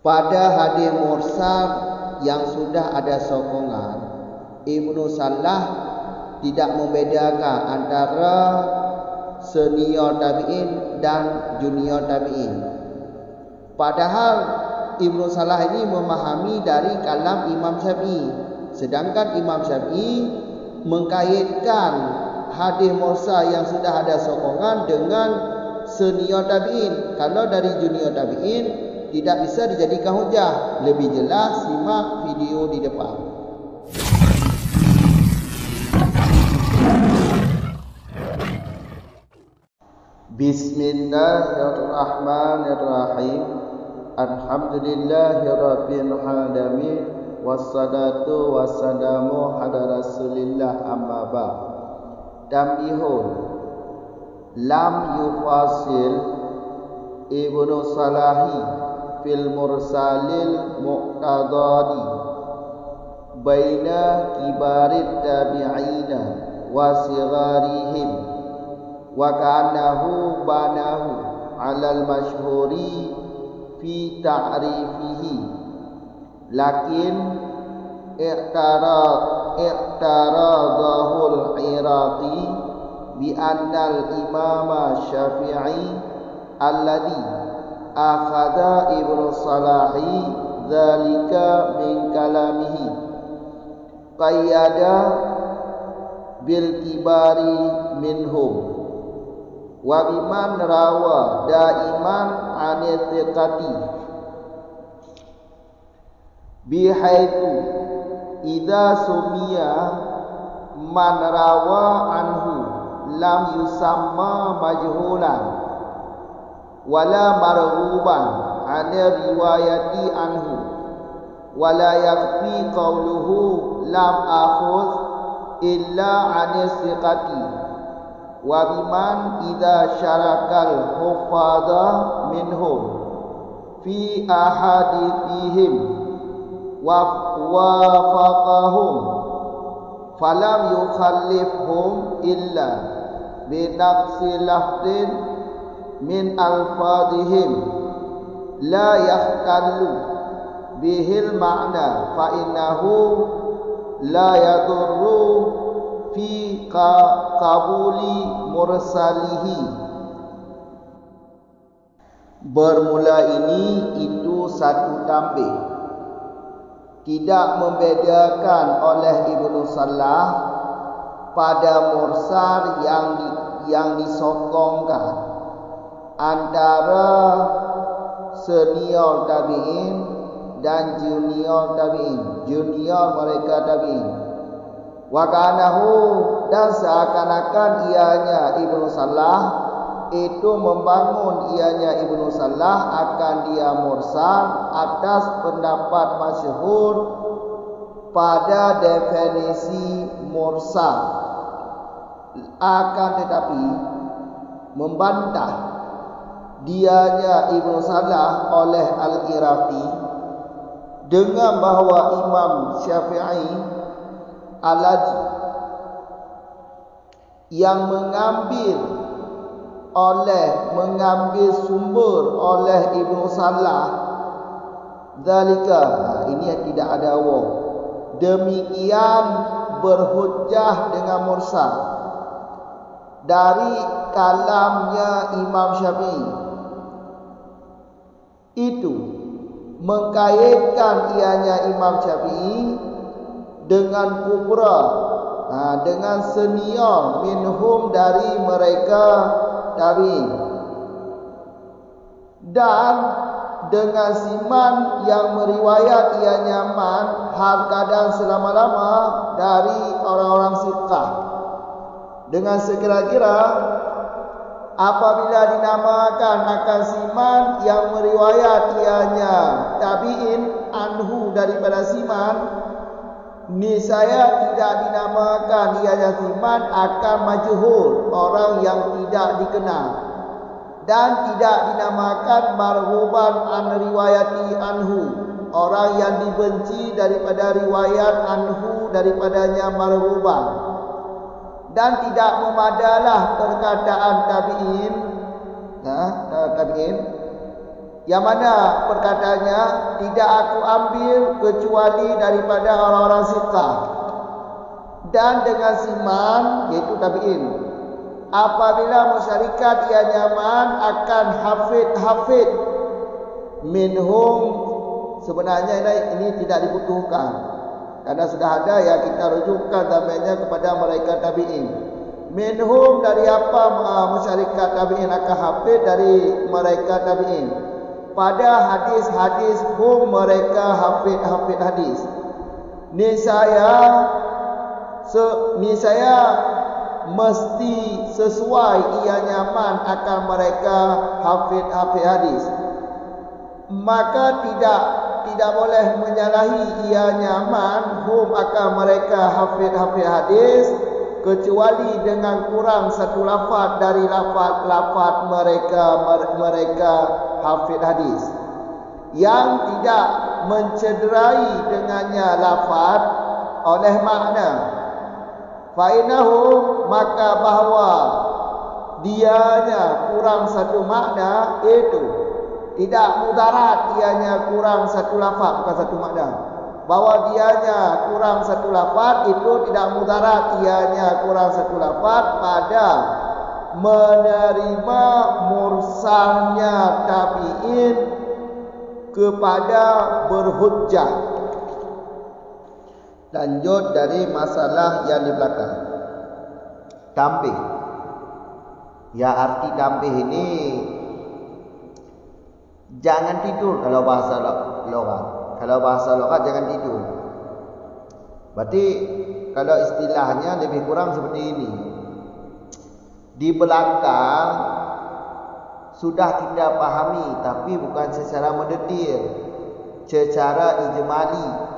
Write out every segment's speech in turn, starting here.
Pada hadis mursal yang sudah ada sokongan, Ibnu Salah tidak membedakan antara senior tabi'in dan junior tabi'in. Padahal Ibnu Salah ini memahami dari kalam Imam Syafi'i, sedangkan Imam Syafi'i mengkaitkan hadis mursal yang sudah ada sokongan dengan senior tabi'in. Kalau dari junior tabi'in tidak bisa dijadikan hujah. Lebih jelas simak video di depan. Bismillahirrahmanirrahim. Alhamdulillahirabbil alamin. Wassalatu wassalamu ala Rasulillah, amma ba'd. Tambihun lam yufasil Ibnu Salahi fil mursalil muqtadadi baina kibarit tabi'ina wa sigharihim wa ka'annahu banahu 'alal masyhuri fi ta'rifihi, lakin i'taradahul Iraqi bi annal imama Syafi'i alladhi akhadha Ibnu Salahi dzalika min kalamihi qayyada bil kibari minhum wa biman rawa daiman anithiqati bihaitu idza sumiya man rawa anhu lam yusamma majhulan wala marghuban an riwayati anhu wala yakfi qawluhu lam akhudh illa an siqati wa biman idza syarakal hufadha minhum fi ahadithihim wa wafaqahum falam yukhallifhum illa bi naqsi lafdin min alfadihim la yahtallu bihil ma'na fa innahu la yadurru fi qabuli mursalihi. Bermula ini itu satu tambih, tidak membedakan oleh Ibnu Salah pada mursal yang disokongkan antara senior tabi'in dan junior tabi'in, junior mereka tabi'in. Wa kanahu, dan seakan-akan ianya Ibnu Salah itu membangun ianya Ibnu Salah akan dia mursal atas pendapat masyhur pada definisi mursal, akan tetapi membantah dianya Ibnu Salah oleh Al-Iraqi dengan bahawa Imam Syafi'i Al-Ladzi yang mengambil sumber oleh Ibnu Salah zalika, ini yang tidak ada waw, demikian berhujjah dengan mursal dari kalamnya Imam Syafi'i, itu mengkaitkan ianya Imam Syafi'i dengan kubra, dengan senior minhum dari mereka tabi'in, dan dengan siman yang meriwayat ianya man hal kadang selama-lama dari orang-orang siqah, dengan sekira-kira apabila dinamakan akan siman yang meriwayat ianya tabi'in anhu daripada siman, niscaya tidak dinamakan ianya siman akan majhul, orang yang tidak dikenal, dan tidak dinamakan marhuban an riwayati anhu, orang yang dibenci daripada riwayat anhu daripadanya marhuban. Dan tidak memadalah perkataan tabi'in Yang mana perkataannya, tidak aku ambil kecuali daripada orang-orang siqah. Dan dengan siman, iaitu tabi'in. Apabila masyarakat yang nyaman akan hafid minhum, sebenarnya ini tidak dibutuhkan, karena sudah ada yang kita rujukkan namanya kepada mereka tabi'in. Minhum, dari apa masyarakat tabi'in akan hafid dari mereka tabi'in. Pada hadis-hadis hum, mereka hafid hadis. Niscaya mesti sesuai ia nyaman akan mereka hafid hadis. Maka tidak boleh menyalahi ia nyaman hum akan mereka hafid hadis, kecuali dengan kurang satu lafaz dari lafaz mereka hafid hadis, yang tidak mencederai dengannya lafaz oleh makna. Fainahu, maka bahawa dianya kurang satu makna, itu tidak mudarat ianya kurang satu lafaz, bukan satu makna. Bahawa dianya kurang satu lafaz itu tidak mudarat ianya kurang satu lafaz pada menerima mursalnya tabi'in kepada berhujjah. Lanjut dari masalah yang di belakang. Tambih. Ya, arti tambih ini jangan tidur kalau bahasa loghat. Kalau bahasa loghat jangan tidur. Berarti kalau istilahnya lebih kurang seperti ini. Di belakang sudah kita pahami, tapi bukan secara mendetil, secara ijmali.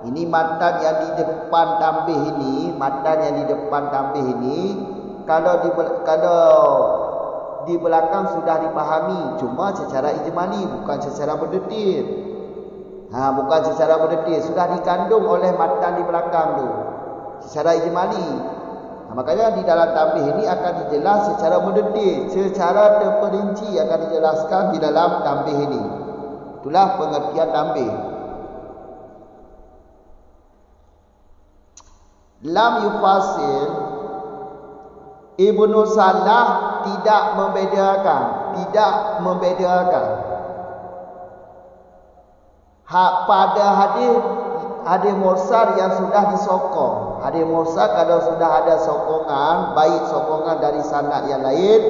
Ini matan yang di depan tambih ini, kalau di belakang sudah dipahami, cuma secara ijmali, bukan secara mendetil. Bukan secara mendetil, sudah dikandung oleh matan di belakang tu, secara ijmali. Makanya di dalam tambih ini akan dijelas secara mendetil, secara terperinci akan dijelaskan di dalam tambih ini. Itulah pengertian tambih. Lam yufasil, Ibnu Salah tidak membedakan pada hadis mursal yang sudah disokong. Hadis mursal kalau sudah ada sokongan, baik sokongan dari sanad yang lain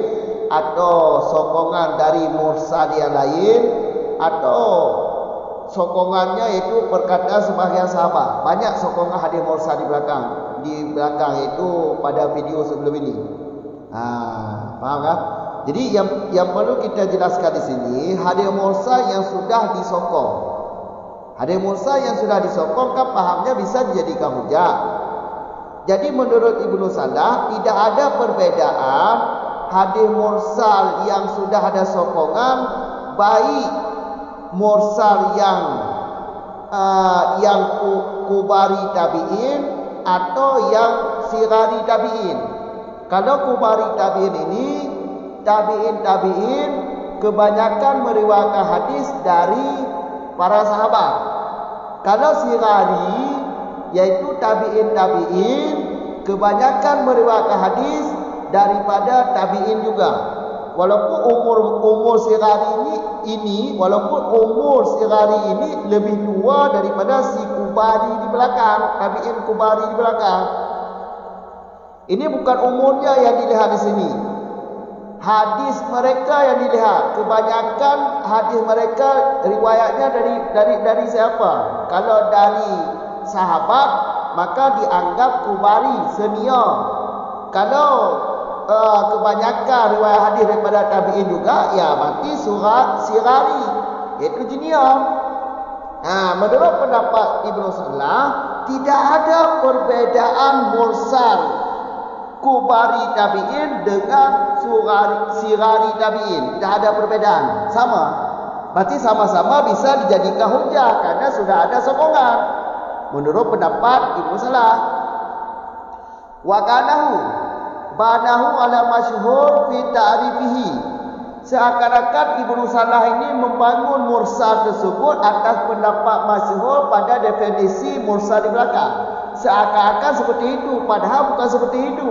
atau sokongan dari mursal yang lain, atau sokongannya itu perkataan sebahagian sahabat. Banyak sokongan hadis mursal di belakang. Di belakang itu pada video sebelum ini. Faham kan? Jadi yang perlu kita jelaskan di sini, hadis mursal yang sudah disokong. Hadis mursal yang sudah disokong kan pahamnya bisa dijadikan hujah. Jadi menurut Ibnu Salah tidak ada perbedaan hadis mursal yang sudah ada sokongan, baik mursal yang kubari tabi'in atau yang sirari tabi'in. Kalau kubari tabi'in ini, tabi'in kebanyakan meriwayatkan hadis dari para sahabat. Kalau sirari, yaitu tabi'in kebanyakan meriwayatkan hadis daripada tabi'in juga. Walaupun umur sirari ini lebih tua daripada si kubari di belakang, tabi'in kubari di belakang. Ini bukan umurnya yang dilihat di sini. Hadis mereka yang dilihat. Kebanyakan hadis mereka riwayatnya dari siapa? Kalau dari sahabat, maka dianggap kubari, senior. Kalau kebanyakan riwayat hadis daripada tabi'in juga, ya berarti sirari, iaitu junior. Menurut pendapat Ibnu Salah, tidak ada perbedaan mursal kubari tabi'in dengan sirari tabi'in. Tidak ada perbedaan, sama. Berarti sama-sama bisa dijadikan hujah karena sudah ada sokongan. Menurut pendapat Ibnu Salah. Wa kanahu banahu ala masyhur fi ta'rifihi. seakan-akan Ibnu Salah ini membangun mursal tersebut atas pendapat masyhur pada definisi mursal di belakang. Seakan-akan seperti itu, padahal bukan seperti itu.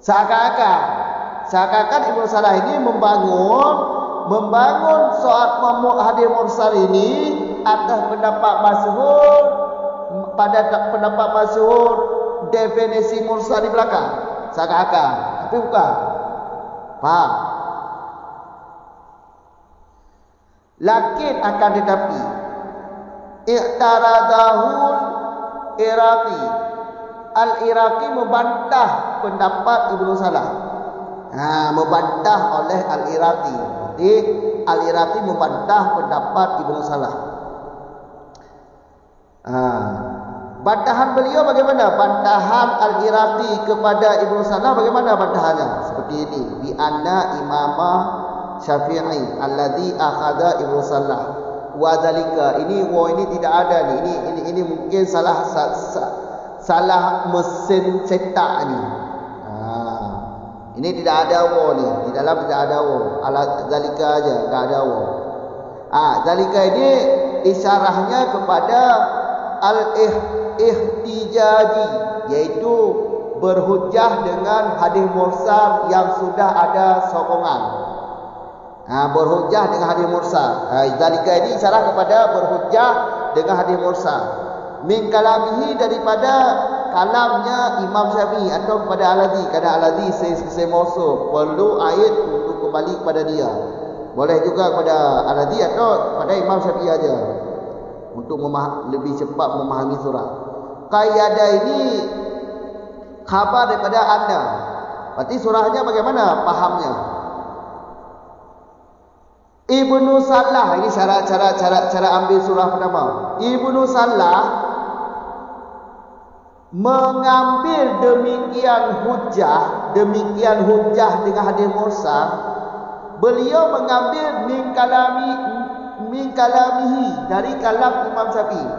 Seakan-akan Ibnu Salah ini membangun soal hadis mursal ini atas pendapat masyhur, pada pendapat masyhur definisi mursal di belakang. Seakan-akan, tapi bukan. Faham? Lakin akan tetapi i'taradahul Iraqi, Al-Iraqi membantah pendapat Ibnu Salah. Membantah oleh Al-Iraqi. Jadi Al-Iraqi membantah pendapat Ibnu Salah. Bantahan beliau bagaimana? Bantahan Al-Iraqi kepada Ibnu Salah bagaimana bantahannya? Seperti ini. Bi anna imamah Syafi'i alladhi akhadha Ibnu Salah wa dzalika. Ini tidak ada ni. Ini mungkin salah mesin cetak ni. Ini tidak ada wa ni. Di dalam tidak ada wa. Ala dzalika aja, enggak ada wa. Dzalika ini isyarahnya kepada al-ihtijaji, yaitu berhujjah dengan hadis mursal yang sudah ada sokongan. Berhujjah dengan hadis mursal. Zalika ini isyarah kepada berhujjah dengan hadis mursal. Min kalamihi, daripada kalamnya Imam Syafi'i atau kepada Al-Ladzi. Kerana Al-Ladzi saya mausul, perlu ayat untuk kembali kepada dia. Boleh juga kepada Al-Ladzi atau kepada Imam Syafi'i aja untuk lebih cepat memahami surah. Qayyada ini khabar daripada anna. Berarti surahnya bagaimana pahamnya? Ibnu Salah, ini cara ambil surah pertama. Ibnu Salah mengambil demikian hujjah dengan hadis mursal. Beliau mengambil min kalamihi, dari kalam Imam Syafi'i.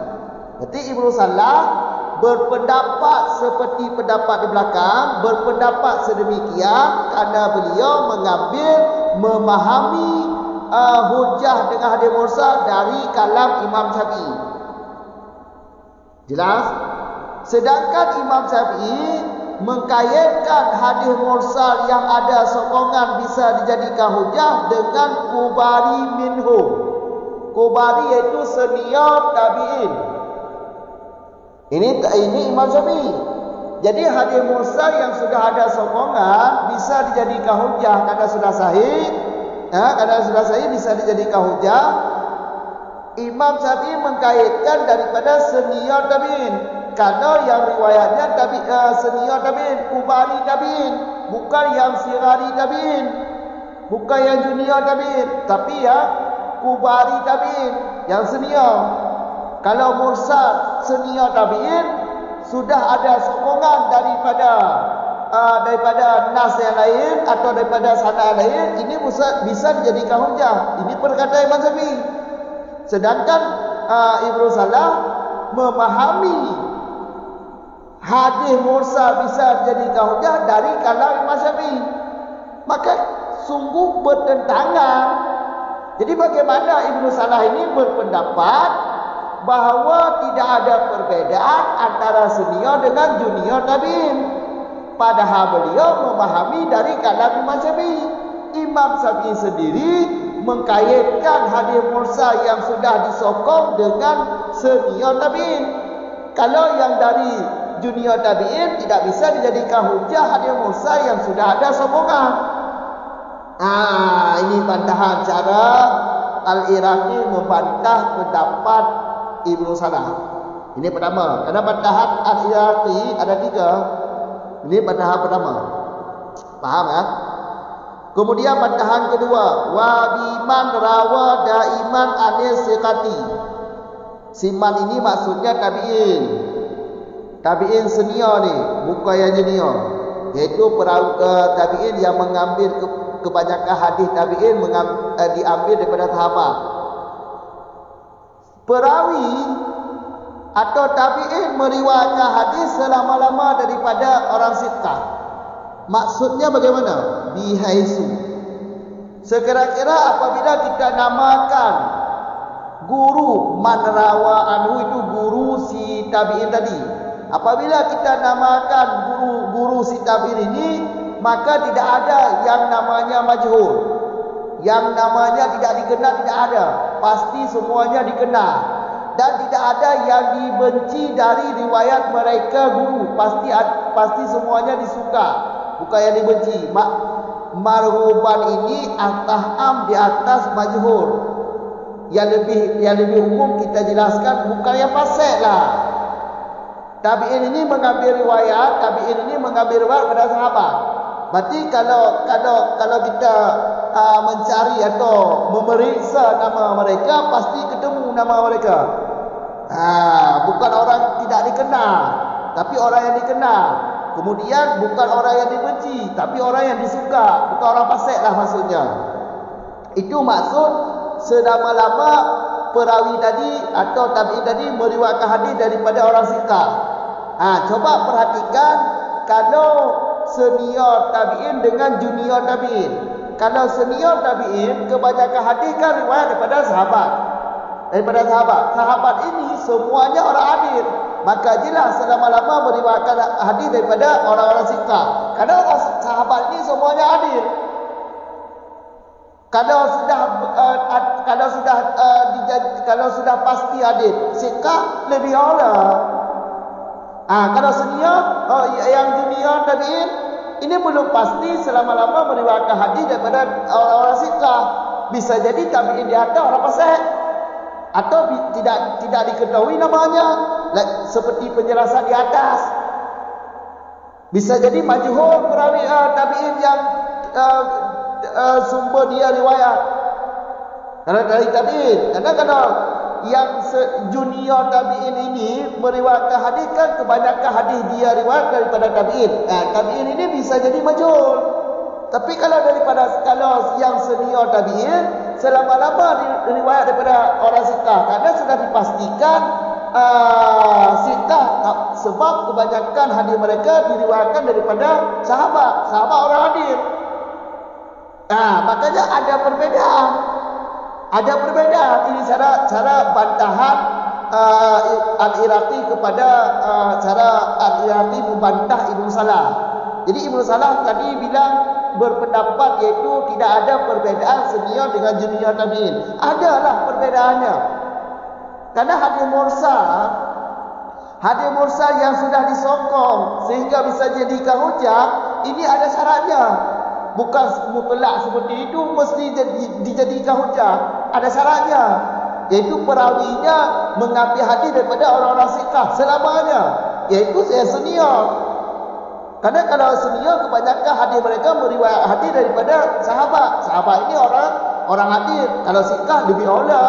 Berarti Ibnu Salah berpendapat seperti pendapat di belakang, berpendapat sedemikian karena beliau memahami hujjah dengan hadis mursal dari kalam Imam Syafi'i. Jelas? Sedangkan Imam Syafi'i mengkaitkan hadis mursal yang ada sokongan bisa dijadikan hujjah dengan kubari minhum. Kubari iaitu senior tabi'in. Ini Imam Syafi'i. Jadi hadis mursal yang sudah ada sokongan bisa dijadikan hujjah karena sudah sahih. Karena sudah sahih bisa dijadikan hujjah. Imam Syafi'i mengkaitkan daripada senior tabi'in. Karena yang riwayatnya senior tabi'in, kubari tabi'in, bukan yang sirari tabi'in, bukan yang junior tabi'in, tapi yang kubari tabi'in, yang senior. Kalau mursal senior tabi'in sudah ada sokongan daripada nas yang lain atau daripada sanad lain, ini bisa dijadikan hujjah. Ini perkataan Imam Syafi'i. Sedangkan Ibnu Salah memahami hadis mursal bisa dijadikan hujjah dari kalam Imam Syafi'i. Maka sungguh bertentangan. Jadi bagaimana Ibnu Salah ini berpendapat bahawa tidak ada perbedaan antara senior dengan junior tabi'in, padahal beliau memahami dari kalam Imam Syafi'i. Imam Syafi'i sendiri mengkaitkan hadis mursal yang sudah disokong dengan senior tabi'in. Kalau yang dari junior tabi'in tidak bisa dijadikan hujjah hadis mursal yang sudah ada sokongan. Ini bantahan cara Al-Iraqi membantah pendapat Ibnu Salah. Ini pertama. Karena bantahan Al-Iraqi ada 3. Ini bantahan pertama. Paham kan? Kemudian bantahan kedua, wa biman rawa daiman anis siqati. Siman ini maksudnya tabi'in. Tabi'in senior ni, bukan yang junior. Iaitu tabi'in yang mengambil kebanyakan hadis tabi'in diambil daripada sahabat. Perawi atau tabi'in meriwayatkan hadis selama-lama daripada orang siqah. Maksudnya bagaimana? Bihaisu, Sekira-kira apabila kita namakan guru man rawa anhu, itu guru si tabi'in tadi. Apabila kita namakan guru si tabi'in ini, maka tidak ada yang namanya majhul. Yang namanya tidak dikenal, tidak ada. Pasti semuanya dikenal. Dan tidak ada yang dibenci dari riwayat mereka guru. Pasti semuanya disuka, bukan yang dibenci. Marhuban ini am di atas majhul. Yang lebih umum kita jelaskan, bukan yang fasik lah. Tabi'in ini mengambil riwayat pada sahabat. Berarti kalau kita mencari atau memeriksa nama mereka, pasti ketemu nama mereka. Bukan orang tidak dikenal, tapi orang yang dikenal. Kemudian bukan orang yang dibenci, tapi orang yang disuka. Bukan orang fasik lah maksudnya. Itu maksud selama-lama perawi tadi atau tabi'in tadi meriwayatkan hadis daripada orang sikah. Coba perhatikan kalau senior tabi'in dengan junior tabi'in. Kalau senior tabi'in, kebanyakan hadis kan riwayat daripada sahabat. Sahabat ini semuanya orang adil. Maka jelas selama-lama meriwayatkan hadis daripada orang-orang sikah. Karena orang sahabat ini semuanya adil. Kalau sudah pasti adil, sikah lebih aula. Kalau senior, yang junior tabi'in, ini belum pasti selama-lama meriwayatkan hadis daripada orang-orang sikah. Bisa jadi tabi'in di atas orang fasik, atau tidak diketahui namanya, seperti penjelasan di atas. Bisa jadi majhul perawi tabi'in yang sumber dia riwayat dari tabi'in. Karena kalau yang junior tabi'in ini meriwayatkan hadis, kan kebanyakan hadis dia riwayat daripada tabi'in. Tabi'in ini bisa jadi majhul. Tapi kalau yang senior tabi'in, selama-lama riwayat daripada orang sikah, karena sudah dipastikan sikah, sebab kebanyakan hadis mereka diriwayatkan daripada sahabat orang adil. Makanya ada perbedaan. Ini cara bantahan Al-Iraqi kepada cara Al-Iraqi membantah Ibnu Salah. Jadi Ibnu Salah tadi bilang berpendapat yaitu tidak ada perbedaan senior dengan junior tabi'in. Adalah perbedaannya. Karena hadis mursal yang sudah disokong sehingga bisa jadikan hujah, ini ada syaratnya. Bukan mutlak seperti itu mesti dijadikan hujah. Ada syaratnya, yaitu perawinya mengambil hadis daripada orang-orang sikah selamanya, yaitu senior. Karena kalau senior, kebanyakan hadis mereka meriwayat hadis daripada sahabat. Sahabat ini orang adil. Kalau sikah lebih aula.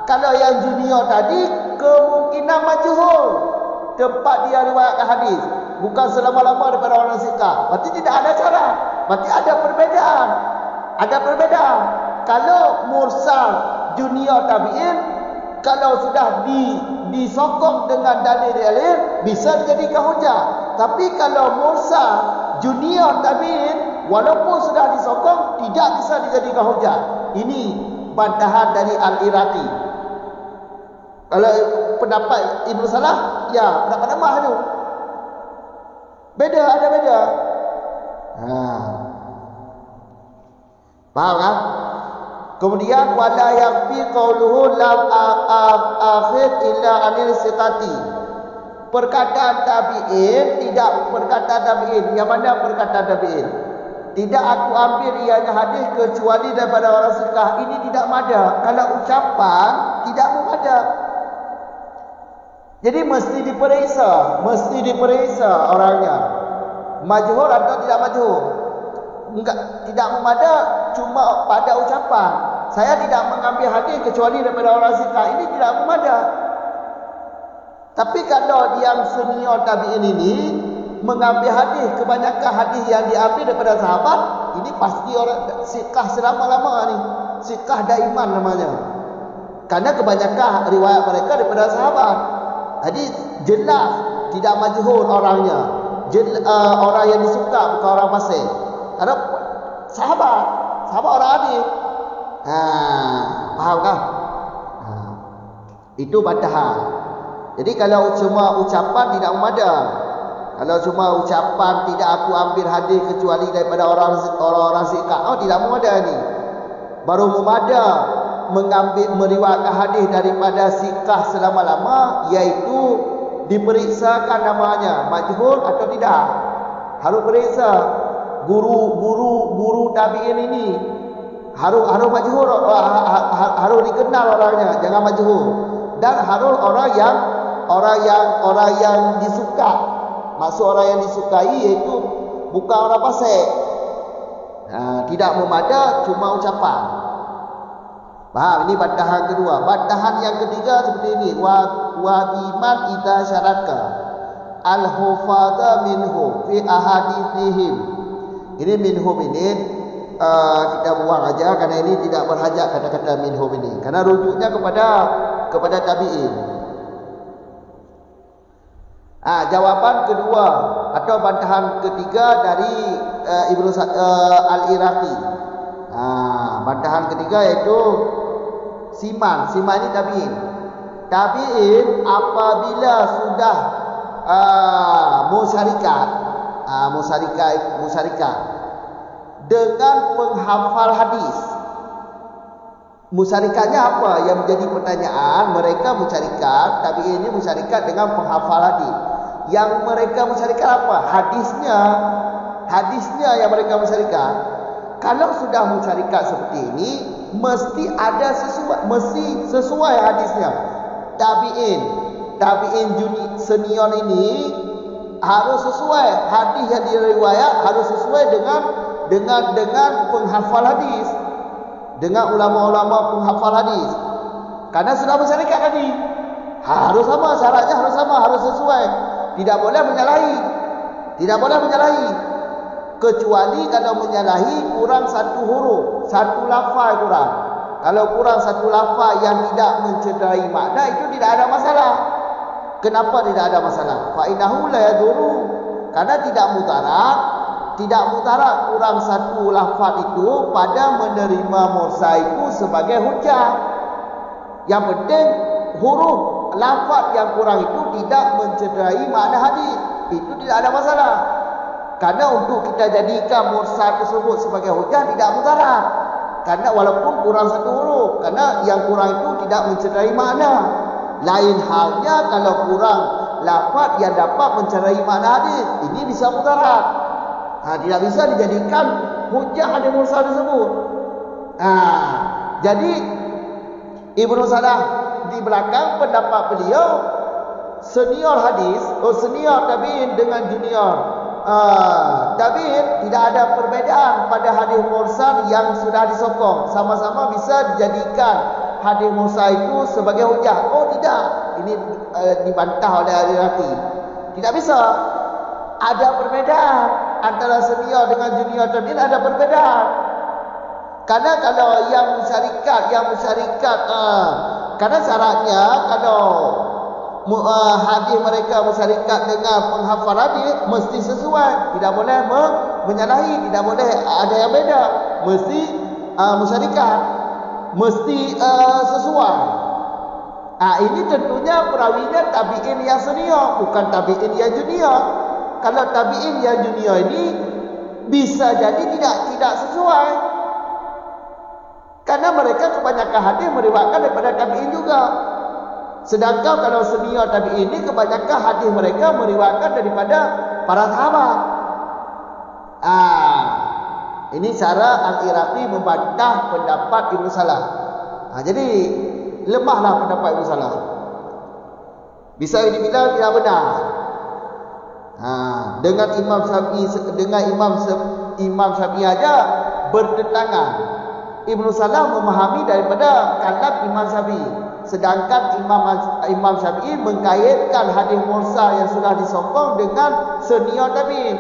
Kalau yang junior tadi kemungkinan majhul tempat dia riwayatkan hadis, bukan selama-lama daripada orang sikah. Berarti tidak ada cara. Berarti ada perbedaan. Kalau mursal junior tabi'in, kalau sudah disokong dengan dalil-dalil, bisa dijadikan hujah. Tapi kalau mursal junior tabi'in, walaupun sudah disokong, tidak bisa dijadikan hujah. Ini bantahan dari Al-Iraqi. Kalau pendapat Ibnu Salah, ya pendapat lemah itu. Ada beda. Faham kan? Kemudian wala yakfi qauluhu lam akhir illa anil siqati. Perkataan tabi'in, yang mana perkataan tabi'in? Tidak aku ambil ianya hadis kecuali daripada orang sikah. Ini tidak ada. Kalau ucapan tidak ada. Jadi mesti diperiksa orangnya. Majhul atau tidak majhul. Tidak ada cuma pada ucapan. Saya tidak mengambil hadis kecuali daripada orang sikah. Ini tidak ada. Tapi kalau yang senior tabi'in ini mengambil hadis, kebanyakan hadis yang diambil daripada sahabat, ini pasti orang sikah selama-lama ni. Sikah daiman namanya. Karena kebanyakan riwayat mereka daripada sahabat. Jadi jelas tidak majhul orangnya. Orang yang disuka bukan orang fasik. Karena sahabat orang hadis. Faham kan? Itu bantahan. Jadi kalau cuma ucapan tidak memadai. Kalau cuma ucapan tidak aku ambil hadis kecuali daripada orang-orang siqah, tidak memadai ni. Baru memadai mengambil meriwayatkan hadis daripada siqah selama-lama, iaitu diperiksakan namanya majhul atau tidak. Harus periksa guru tabi'in ini. Harus majhul, harus dikenal orangnya, jangan majhul. Dan harus orang yang disuka. Maksud orang yang disukai iaitu bukan orang fasik. Tidak memadai, cuma ucapan. Faham? Ini bantahan kedua. Bantahan yang ketiga seperti ini. Wa biman idza syaraka al-hufadha minhum fi ahadithihim. Ini minhum ini kita buang aja karena ini tidak berhajat kata-kata minhum ini. Karena rujuknya kepada tabi'in. Jawapan kedua atau bantahan ketiga dari Ibnu Al-Iraqi. Bantahan ketiga iaitu Siman ini tabi'in. Tabi'in apabila sudah musyarikat dengan penghafal hadis. Musyarikatnya apa? Yang menjadi pertanyaan, mereka musyarikat, tabi'in ini musyarikat dengan penghafal hadis. Yang mereka musyarikat apa? Hadisnya yang mereka musyarikat. Kalau sudah musyarikat seperti ini, mesti sesuai hadisnya. Tabi'in senior ini harus sesuai hadis yang diriwayat, harus sesuai dengan penghafal hadis, dengan ulama-ulama penghafal hadis. Karena sudah musyarikat tadi, harus sama, syaratnya harus sama, harus sesuai. Tidak boleh menyalahi. Kecuali kalau menyalahi kurang satu huruf, satu lafaz kurang. Kalau kurang satu lafaz yang tidak mencederai makna, itu tidak ada masalah. Kenapa tidak ada masalah? Fa innahu la yadurru. Karena tidak mutarat kurang satu lafaz itu pada menerima mursal itu sebagai hujah. Yang penting huruf lafaz yang kurang itu tidak mencederai makna hadis. Itu tidak ada masalah. Karena untuk kita jadikan mursal tersebut sebagai hujah tidak mudarat. Karena walaupun kurang satu huruf, karena yang kurang itu tidak mencederai makna. Lain halnya kalau kurang lafaz yang dapat mencederai makna hadis, ini bisa mudarat. Tidak bisa dijadikan hujah hadis mursal tersebut. Jadi Ibnu Salah di belakang pendapat beliau, senior hadis, senior tabi'in dengan junior tabi'in tidak ada perbezaan pada hadis mursal yang sudah disokong. Sama-sama bisa dijadikan hadis mursal itu sebagai hujah. Tidak. Ini dibantah oleh Al-Iraqi. Tidak bisa. Ada perbezaan antara senior dengan junior tabi'in, ada perbezaan. Karena kalau yang musyarikat karena syaratnya kalau hadis mereka musyarikat dengan penghafal hadis mesti sesuai, tidak boleh menyalahi, tidak boleh ada yang beda, mesti musyarikat, mesti sesuai. Ini tentunya perawinya tabi'in yang senior, bukan tabi'in yang junior. Kalau tabi'in yang junior ini bisa jadi tidak sesuai, karena mereka kebanyakan hadis meriwayatkan daripada tabi'in juga. Sedangkan kalau senior tabi'in ini kebanyakan hadis mereka meriwayatkan daripada para sahabat. Ini cara Al-Iraqi membantah pendapat Ibnu Salah. Jadi lemahlah pendapat Ibnu Salah. Bisa dibilang tidak benar. Dengan Imam Syafi'i aja bertentangan. Ibnu Salah memahami daripada kalam Imam Syafi'i. Sedangkan Imam Syafi'i mengkaitkan hadis mursal yang sudah disokong dengan senior tabi'in.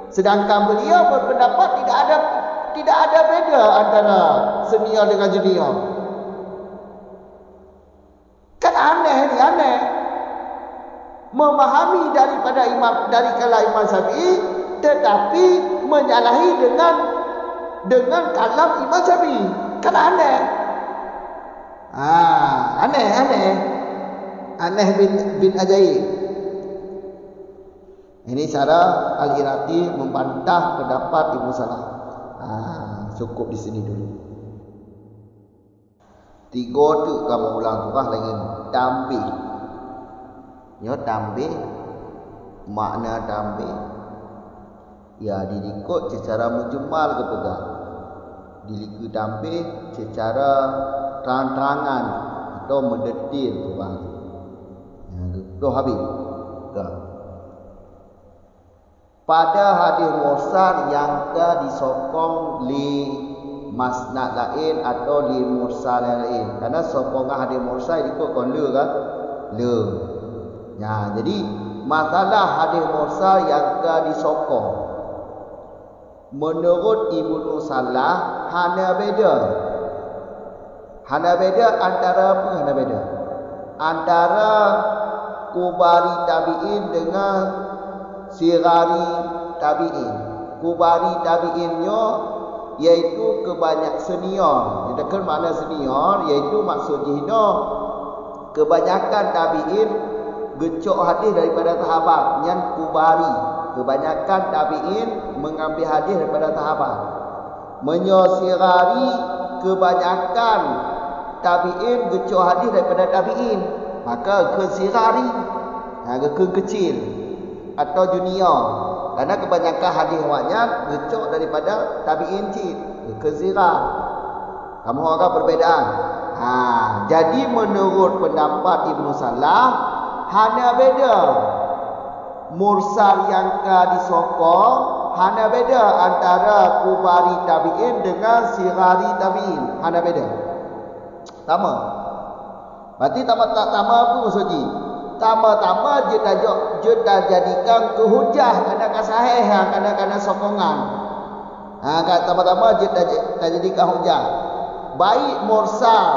Sedangkan beliau berpendapat tidak ada beda antara senior dengan junior. Kan aneh. Memahami dari kalam Imam Syafi'i tetapi menyalahi dengan dengan kalam Imam Syafi'i. Kan aneh. Aneh bin ajaib. Ini cara Al-Iraqi membantah pendapat Ibnu Salah. Cukup di sini dulu. 3 tu kamu ulang tu lagi tambih. Nyo tambih makna tambih. Ya diikut secara mujmal ke pegang. Diliku tambih secara terang-terangan atau mendetil tu bang. Tu habis. Pada hadis mursal yang disokong li masnad lain atau li mursal lain. Karena sokongan hadis mursal ikut kon le kan? Le. Ya, jadi masalah hadis mursal yang disokong menurut Ibnu Salah hanya beda. Hanya beda antara apa? Hanya beda antara kubari tabi'in dengan sirari tabi'in. Kubari tabi'innya iaitu kebanyak senior. Kita kan makna senior iaitu maksudnya kebanyakan tabi'in gecok hadis daripada sahabat. Yang kubari, kebanyakan tabi'in mengambil hadis daripada sahabat. Menyosirari, kebanyakan tabi'in gecok hadis daripada tabi'in. Maka kesirari, ke kecil atau junior. Karena kebanyakan hadis banyak gecok daripada tabi'in cik. Kesirah. Kamu agak perbezaan. Jadi menurut pendapat Ibnu Salah hanya beda. Mursal yang disokong hanya beda antara kubari tabi'in dengan sirari tabi'in. Hanya beda. Sama. Berarti sama apa maksudnya? Tama-tama dia dah jadikan kehujah kerana sahih kerana sokongan. Tama-tama dia dah jadikan hujah. Baik mursal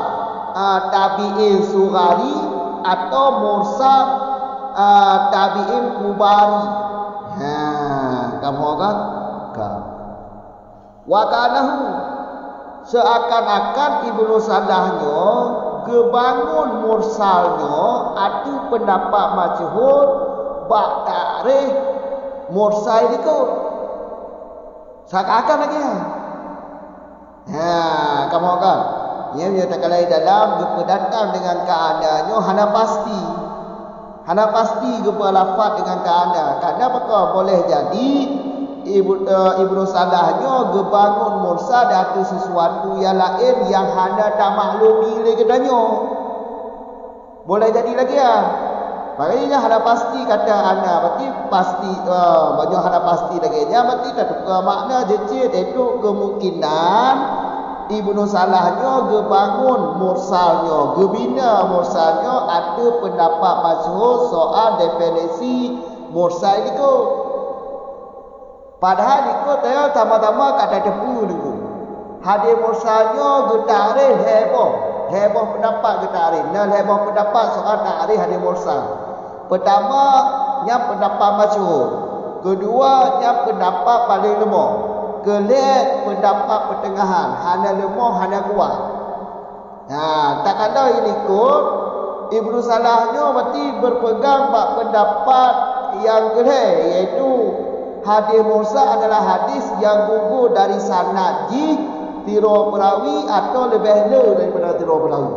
tabi'in surari atau mursal tabi'in kubari. Kamu kan? Wa kanahu seakan-akan Ibnu Salahnya kebangun mursalnya ada pendapat majhul bak tarikh mursal itu seakan-akan lagi kamu kan ia tak kalai dalam berdatang dengan keadaannya hana pasti gepa lafaz dengan keadaan. Karena apa boleh jadi Ibnu Salahnya gebangun mursal ada sesuatu yang lain yang hana tak maklumi lagi katanya. Boleh jadi lagi makanya hana pasti kata ana berarti pasti banyak hana pasti lagi nya berarti tak makna jecit itu kemungkinan Ibnu Salahnya gebangun mursalnya, gebina mursalnya ada pendapat masyhur soal definisi mursal itu. Padahal ikut saya sama-sama kata depu dulu. Hadis mursalnya getarikh heboh pendapat getarikh. Heboh pendapat soal tarikh hadis mursal. Pertama, yang pendapat masyhur. Kedua, yang pendapat paling lemah. Kelak pendapat pertengahan, hana lemah hana kuat. Tak kala ini ikut Ibnu Salahnya berarti berpegang pada pendapat yang kelak, iaitu hadis mursal adalah hadis yang gugur dari sanad tiro perawi atau lebih le daripada tiro perawi.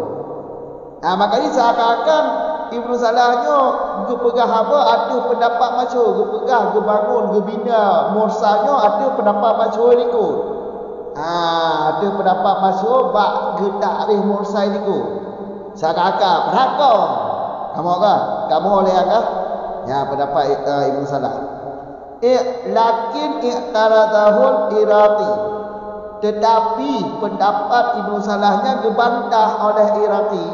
Makanya seakan-akan Ibnu Salahnya gepegang ada pendapat masyhur, gebangun, gebina mursalnya ada pendapat masyhur ikut. Ada pendapat masyhur bak getarikh mursal ikut. Seakan-akan berapa? Kamu oleh agak? Pendapat Ibnu Salah. Lakin i'taradahul Iraqi, tetapi pendapat Ibnu Salahnya gebantah oleh Iraqi,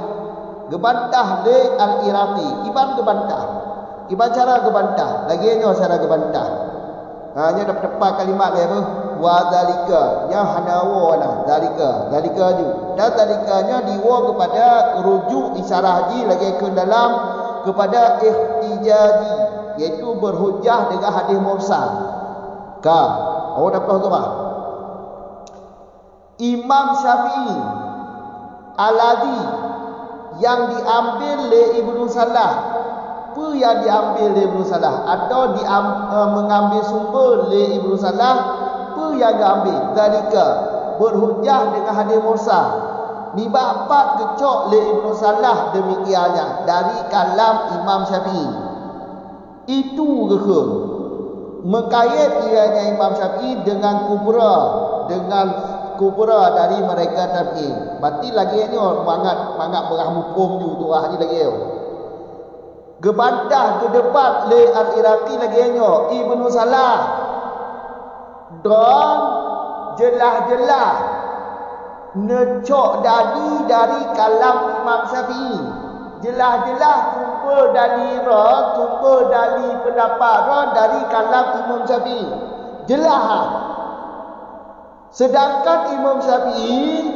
gebantah le al-Iraqi. Iban cara gebantah lagi cara gebantah. Hanya dapat kalimat dia apa? Wa zalika nya hanawa zalika ju. Dan zalikanya diwa kepada rujuk isyarah ji lagi ke dalam kepada ihtijaji, iaitu berhujah dengan hadis mursal. Awak dapat tu apa? Imam Syafi'i Al-Ladhi yang diambil oleh Ibnu Salah. Apa yang diambil oleh Ibnu Salah atau mengambil sumber oleh Ibnu Salah? Apa yang diambil? Zalika berhujjah dengan hadis mursal. Ni bapak kecok oleh Ibnu Salah demikiannya dari kalam Imam Syafi'i. Itu ke mengkait ianya Imam Syafi'i dengan kubra dari mereka tabi'in. Berarti lagi ni mangat berahmupum ju tu ni lagi. Gebantah ke depan le Al-Iraqi lagi Ibnu Salah. Dan jelas-jelas necok dari kalam Imam Syafi'i. Jelas-jelas tumpah dari pendapat dari kalam Imam Syafi'i. Jelas. Sedangkan Imam Syafi'i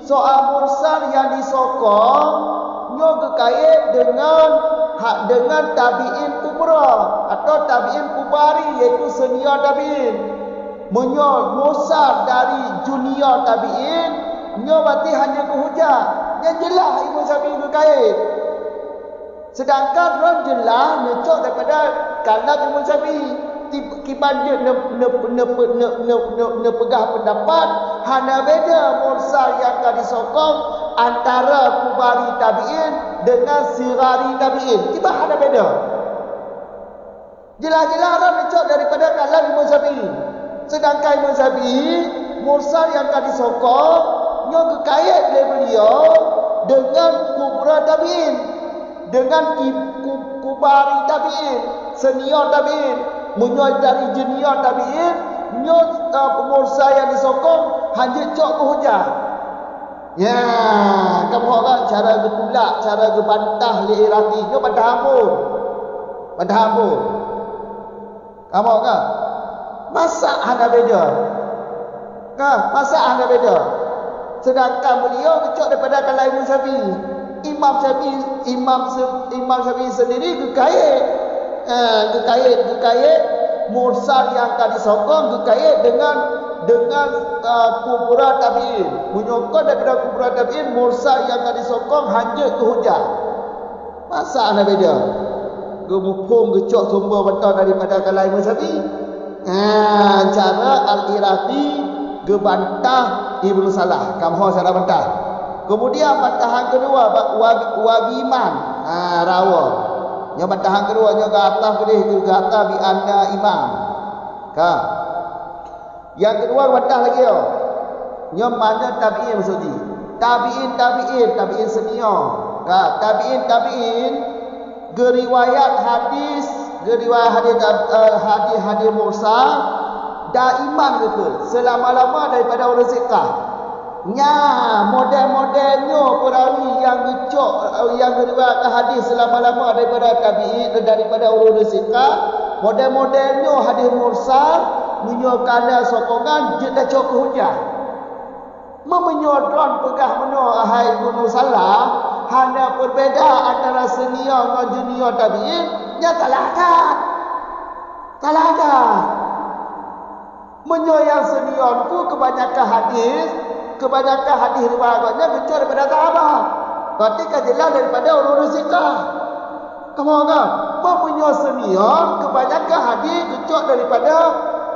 soal mursal yang disokong nyo berkait dengan tabi'in kubra atau tabi'in kubari, iaitu senior tabi'in. Menyo mursal dari junior tabi'in nyo berarti hanya kehujah. Yang jelas Imam Syafi'i berkait. Sedangkan ron jelas necok daripada kalam Imam Syafi'i. Kibanjir pegah pendapat hanya beda mursal yang akan disokong antara kubari tabi'in dengan sirari tabi'in. Tiba ada beda. Jelas-jelas orang necok daripada kalam Imam Syafi'i. Sedangkan Imam Syafi'i mursal yang akan disokong nyo kekait oleh beliau dengan kubra tabi'in, dengan kubari tabi'in, senior tabi'in. Menyoal dari junior tabi'in nyo mursal yang disokong hanya cok hujah. Ya, kamu orang cara getulak, cara gebantah li Iraqi nyo bantah ampun. Kamu orang masak hanya beda. Masak hanya beda. Sedangkan beliau kecok daripada kalam Imam Syafi'i. Imam Syafi'i sendiri kekait mursal yang akan disokong kekait dengan kubra tabi'in. Menyokong daripada kubra tabi'in mursal yang akan disokong hanya ke hujah. Masa anda beda? Gemupung gecok sumber betul daripada kalam Imam Syafi'i. Cara Al-Iraqi gebantah Ibnu Salah. Kamu saya bantah. Kemudian bantahan kedua Wabiman Rawa. Yang bantahan kedua nya ke atas boleh ke atas bi anna imam. Yang kedua bantah lagi nya mana tabi'in maksudnya. Tabi'in senior. Tabi'in geriwayat hadis mursal daiman gitu. Selama-lama daripada orang sikah. Nya model-modelnya perawi yang gecok yang meriwayatkan hadis selama-lama daripada tabi'in daripada ulul sikah, model-modelnya hadis mursal menyokana sokongan je dah cok hujah. Memenyodron pegah meno ahai Ibnu Salah hanya berbeza antara senior dan junior tabi'in nya talaga. Menyo yang senior tu kebanyakan hadis riwayatnya gecok daripada sahabat. Berarti kan jelas daripada ulul sikah. Kamu kan? Mempunyai senior kebanyakan hadis gecok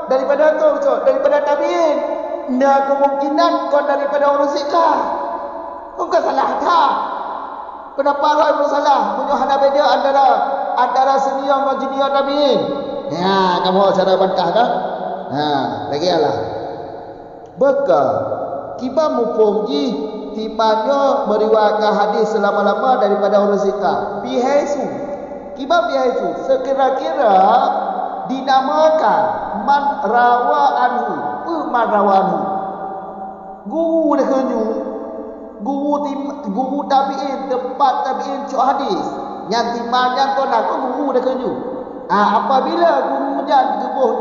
daripada tabi'in. Nah, kemungkinan kau daripada ulul sikah. Bukan salah tak? Pendapat Ibnu Salah punya hana beda antara senior dan junior tabi'in. Ya, kamu cara bantah kan? Lagi lah. Bekal kiba mupungji timanya meriwayatkan hadis selama-lama daripada orang sikah. Bihaisu sekira-kira dinamakan man rawa anhu. Guru dah kenyu. Guru tabi'in, tempat tabi'in cok hadis. Yang timanya kau nak guru dah kenyu. Apabila gurunya digebuh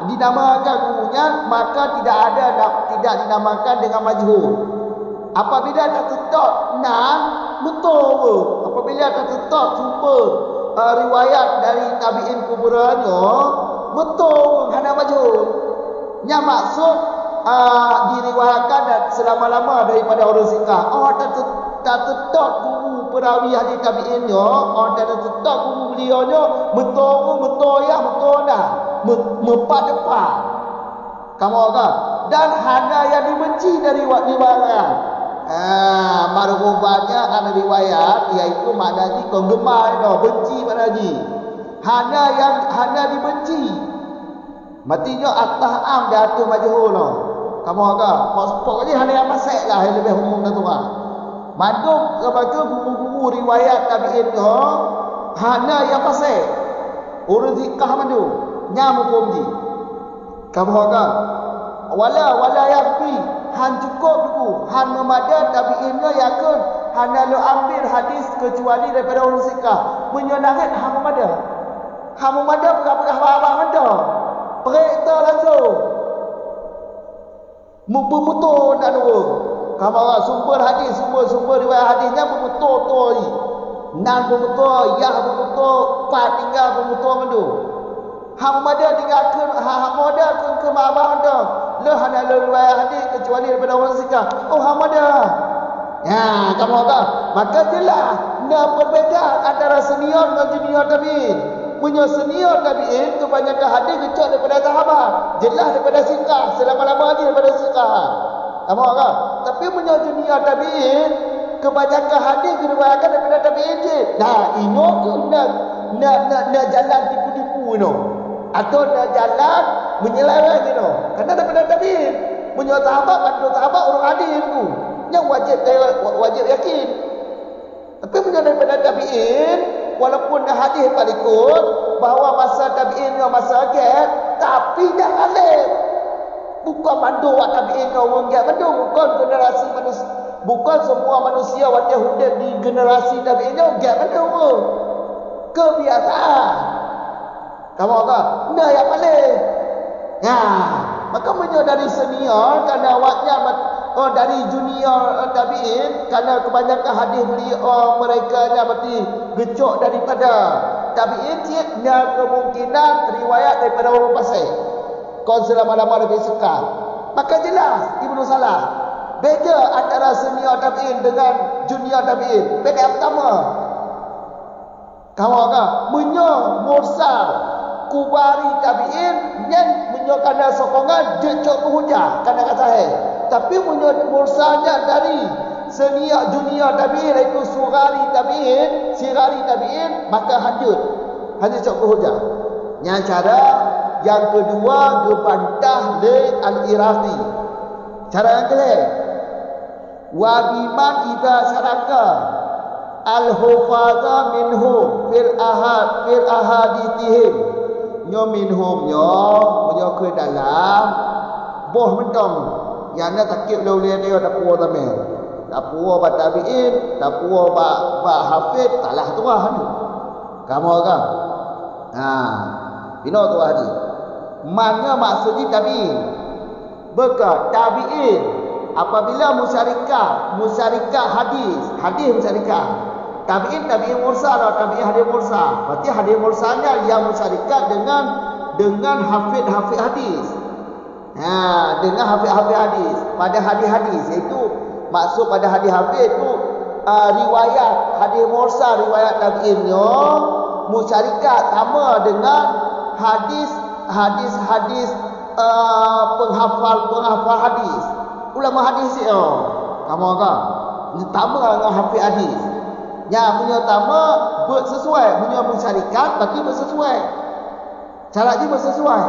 dinamakan gurunya, maka tidak dinamakan dengan majhul. Apabila tertetap betul. Apabila tertetap sumber riwayat dari tabi'in kuburanya betul hana majhul. Nya maksud diriwayatkan dan selama-lama daripada orang sikah. Tak tetap guru perawi hadis tabi'innya, tak tetap guru beliaunya betul dah mempat depan. Kamu kan? Dan hanya yang dibenci dari riwayat. Marhubahnya ada riwayat iaitu maknanya kau gemar itu, benci maknanya. Hanya dibenci. Matinya at-taham dia atur majhul lah. Kamu kan? Pokoknya hanya yang masuk lah yang lebih umum dan tuan. Madum kepada guru-guru riwayat tabi'in tu hanya yang pasal urut zikah madu nyam hukum di kamu kan wala yakfi han cukup tu han memada tabi'in nya yakun hanya lo ambil hadis kecuali daripada urut zikah menyenangkan han memada berapa abang ada perikta langsung mutu nak dulu. Kamu sumber hadis, sumber riwayat hadisnya betul-betul. Nan betul, ya betul, pat tinggal betul mendu. Hang ada tinggalkan, hang ada ke mabah ada. Le hanya riwayat hadis kecuali daripada orang sikah. Oh hang ada. Ya, kamu tahu. Maka jelas nak perbezaan antara senior dan junior tabi'in. Punya senior tabi'in kebanyakan hadis kecil daripada sahabat. Jelas daripada sikah, selama-lama lagi daripada sikah. Kamu kan? Tapi punya junior tabi'in kebanyakan hadis diriwayatkan daripada tabi'in je. Nah, ini tu nak jalan tipu-tipu no. Atau nak jalan menyeleweng no. Karena daripada tabi'in punya sahabat orang hadis tu. Yang wajib yakin. Tapi punya daripada tabi'in walaupun hadis palikut bahawa masa tabi'in masa agak tapi dah alif. Bukan mandu wat tabi'in orang gap mandu, bukan generasi manusia, bukan semua manusia wajah hudan di generasi tabi'in gap mandu. Kebiasaan. Kamu kan? Nah yang paling. Ya, maka menyo dari senior kerana awaknya dari junior tabi'in kerana kebanyakan hadis mereka nya berarti gecok daripada tabi'in dia kemungkinan riwayat daripada orang pasal. Kau selama-lama lebih suka. Maka jelas Ibnu Salah beza antara senior tabi'in dengan junior tabi'in. Beza yang pertama, kamu kan menyo mursal kubari tabi'in yang menyo kana sokongan jecok hujah kana kata tapi menyo mursalnya dari senior junior tabi'in iaitu sugari tabi'in maka hanya cok hujah. Yang cara yang kedua gebantah le al-Iraqi. Cara yang kedua wa biman idza saraka al-hufaza minhum fil ahadithihim nyo minhum nyo ke dalam boh mentong yang nak takib leulian dia tak puas tamel tak puas ba tabi'in tak puas ba hafiz talah tu ah tu kamu kan bino tu haji mana maksudnya tabi'in berkat tabi'in apabila musyarikat hadis musyarikat tabi'in mursal atau tabi'in hadis mursal berarti hadis mursalnya yang musyarikat dengan hafiz hadis dengan hafiz hadis pada hadis iaitu maksud pada hadis itu riwayat hadis mursal riwayat tabi'innya musyarikat sama dengan hadis penghafal hadis ulama hadis kamu kan sama dengan hafiz hadis yang punya utama bersesuai punya musyarikat berarti bersesuai cara dia bersesuai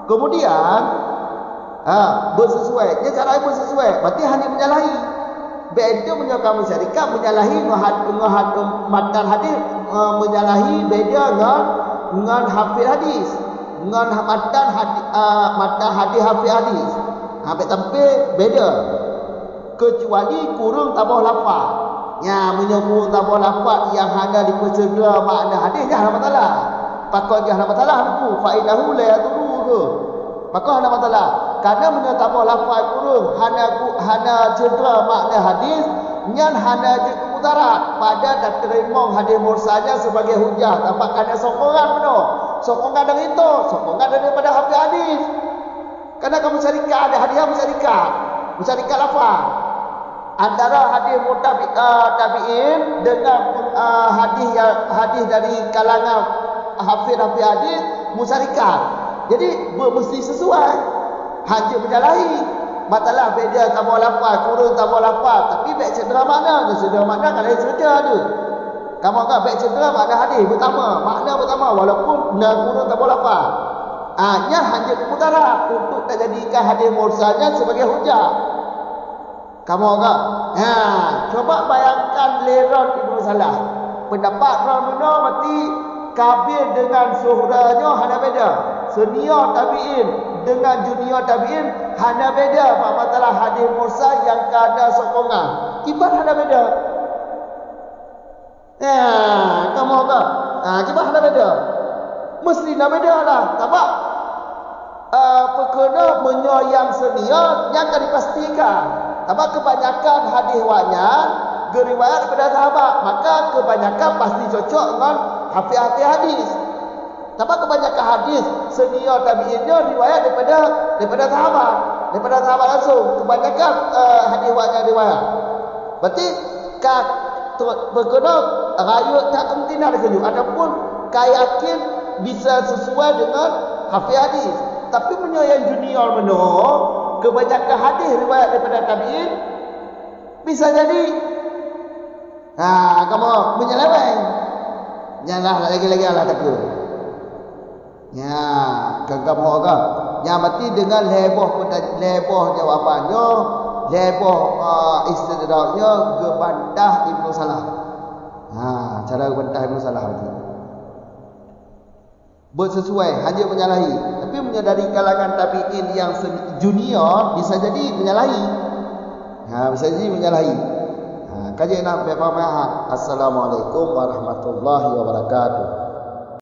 kemudian bersesuai dia cara bersesuai berarti hanya menyalahi beda punya kamu musyarikat menyalahi matan hadis menyalahi beda dengan hafiz hadis dengan matan hadis hafiz hadis hampir tampil beda kecuali kurung tambah lafaz yang menyebut tambah lafaz yang hanya dipercaya makna hadis jangan masalah pakon jangan masalah tu faidahu la yaduru ke pakon ada masalah kerana menyebut lafaz kurung hanya cedera makna hadis yang hanya dikemutarat pada dan terima hadis mursalnya sebagai hujah tanpa ada sokongan benar sokongan dari itu sokongan daripada hafiz hadis Karena kamu syarikat, ada hadiah musyarikat lafaz. Antara hadis tabi'in dengan hadis dari kalangan hafiz hadis musyarikat. Jadi mesti sesuai. Hanya menyalahi. Matalah beda tambah lafaz, kurang tambah lafaz, tapi baik cedera makna kan lain cerita tu. Kamu anggap baik cedera makna hadis makna pertama walaupun kurang tambah lafaz. Hanya keputaran untuk tak jadikan hadis mursalnya sebagai hujah. Kamu anggap, coba bayangkan Leron Ibnu Salah. Pendapat Ramuna mati Kabil dengan Suhranya hana beda. Senior tabi'in dengan junior tabi'in hana beda. Pak matalah hadis mursal yang kada sokongan. Kibat hana beda. Kamu anggap, kibat hana beda. Mesti nak beda lah. Sebab perkara menyoyang senior yang akan dipastikan. Sebab kebanyakan hadis waknya geriwayat daripada sahabat, maka kebanyakan pasti cocok dengan hafiz hadis. Sebab kebanyakan hadis senior tabi'innya riwayat daripada sahabat langsung. Kebanyakan hadis waknya riwayat. Berarti perkara rayut tak kemungkinan ada keju ataupun yakin bisa sesuai dengan hafiz hadis. Tapi punya yang junior menurut kebanyakan hadis riwayat daripada tabi'in bisa jadi kamu menyeleweng. Janganlah lagi-lagi Allah takut. Kamu agak yang mati dengan leboh jawapannya, leboh istidraknya gebantah Ibnu Salah. Cara gebantah Ibnu Salah mati. Bersesuai, hanya menyalahi. Tapi menyadari kalangan tabi'in yang junior bisa jadi menyalahi. Bisa jadi menyalahi. Kajian nak Assalamualaikum warahmatullahi wabarakatuh.